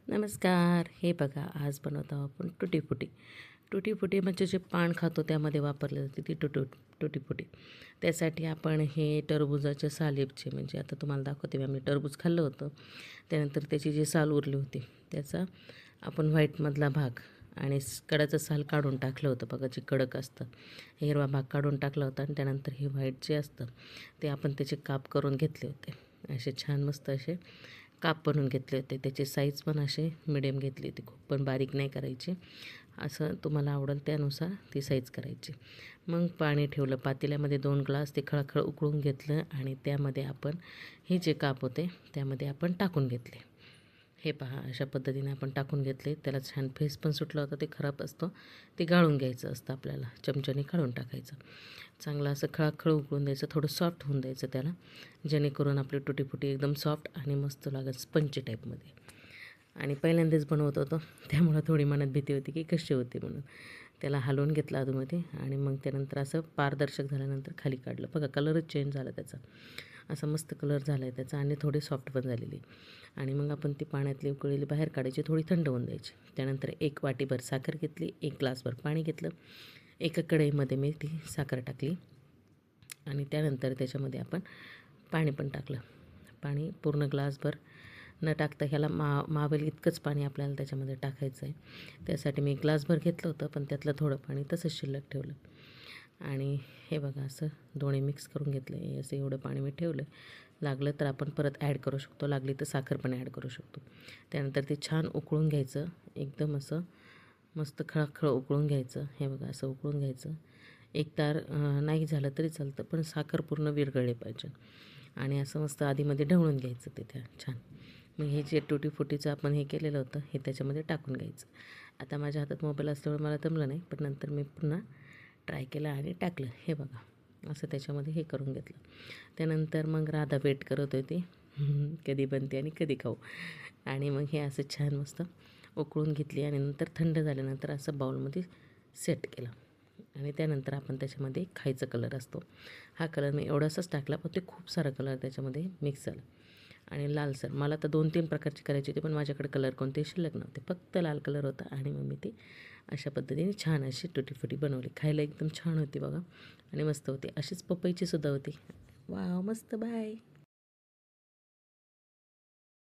नमस्कार. हे बघा, आज बनवत आहोत आपण टुटी फुटी. टुटी फुटी म्हणजे जे पान खातो त्यामध्ये वापरली जाते ती टुटी फुटी. त्यासाठी आपण हे टरबुजाच्या सालीचे, म्हणजे आता तुम्हाला दाखवते मी. आम्ही टरबूज खाल्लं होतं, त्यानंतर त्याची जी साल उरली होती त्याचा आपण व्हाईटमधला भाग आणि कडाचं साल काढून टाकलं होतं. बघा, जे कडक असतं हिरवा भाग काढून टाकला होता आणि त्यानंतर हे व्हाईट जे असतं ते आपण त्याचे काप करून घेतले होते. असे छान मस्त असे काप बनवून घेतले होते. त्याची साईज पण असे मिडियम घेतली होती, खूप पण बारीक नाही करायची. असं तुम्हाला आवडेल त्यानुसार ती साईज करायची. मग पाणी ठेवलं पातेल्यामध्ये, 2 ग्लास ते खळखळ उकळून घेतलं आणि त्यामध्ये आपण हे जे काप होते त्यामध्ये आपण टाकून घेतले. हे पहा, अशा पद्धतीने आपण टाकून घेतले. त्याला छान फेस पण सुटला होता, ते खराब असतो ते गाळून घ्यायचं असतं आपल्याला, चमच्याने काढून टाकायचं. चांगलं असं खळखळ उकळून द्यायचं, थोडं सॉफ्ट होऊन द्यायचं त्याला, जेणेकरून आपली टुटी फुटी एकदम सॉफ्ट आणि मस्त लागत स्पंज टाईपमध्ये. आणि पहिल्यांदाच बनवत होतो त्यामुळं थोडी मनात भीती होती की कशी होते म्हणून. त्याला हलवून घेतलं अधूनमध्ये आणि मग त्यानंतर असं पारदर्शक झाल्यानंतर खाली काढलं. बघा, कलरच चेंज झाला त्याचा, असा मस्त कलर झाला आहे त्याचा आणि थोडी सॉफ्ट पण झालेली. आणि मग आपण ती पाण्यातली उकळलेली बाहेर काढायची, थोडी थंड होऊन द्यायची. त्यानंतर 1 वाटीभर साखर घेतली, 1 ग्लासभर पाणी घेतलं, एका कढईमध्ये मी ती साखर टाकली आणि त्यानंतर त्याच्यामध्ये आपण पाणी पण टाकलं. पाणी पूर्ण ग्लासभर न टाकता ह्याला मावेल इतकंच पाणी आपल्याला त्याच्यामध्ये टाकायचं आहे. त्यासाठी मी ग्लासभर घेतलं होतं, पण त्यातलं थोडं पाणी तसंच शिल्लक ठेवलं. आणि हे बघा, असं दोन्ही मिक्स करून घेतले. असं एवढं पाणी मी ठेवलं. लागलं तर आपण परत ॲड करू शकतो, लागली तर साखर पण ॲड करू शकतो. त्यानंतर ते छान उकळून घ्यायचं, एकदम असं मस्त खळखळ उकळून घ्यायचं. हे बघा, असं उकळून घ्यायचं. एकतार नाही झालं तरी चालतं, पण साखर पूर्ण विरघळली पाहिजे. आणि असं मस्त आधीमध्ये ढवळून घ्यायचं ते त्या छान. मग हे जे टुटी फुटीचं आपण हे केलेलं होतं हे त्याच्यामध्ये टाकून घ्यायचं. आता माझ्या हातात मोबाईल असल्यामुळे मला जमलं नाही, पण नंतर मी पुन्हा ट्राय केलं आणि टाकलं. हे बघा, असं त्याच्यामध्ये हे करून घेतलं. त्यानंतर मग राधा वेट करत होती कधी बनते आणि कधी खाऊ. आणि मग हे असं छान मस्त उकळून घेतली आणि नंतर थंड झाल्यानंतर असं बाउलमध्ये सेट केलं. आणि त्यानंतर आपण त्याच्यामध्ये खायचा कलर असतो, हा कलर मी एवढासाच टाकला, पण ते खूप सारा कलर त्याच्यामध्ये मिक्स झाला. आणि लालसर मला तर 2-3 प्रकारची करायची होती, पण माझ्याकडे कलर कोणते शिल्लक नव्हते, फक्त लाल कलर होता. आणि मग मी ती अशा पद्धतीने छान अशी टुटी फुटी बनवली. खायला एकदम छान होती बघा आणि मस्त होती. अशीच पपईची सुद्धा होती. वाव, मस्त. बाय.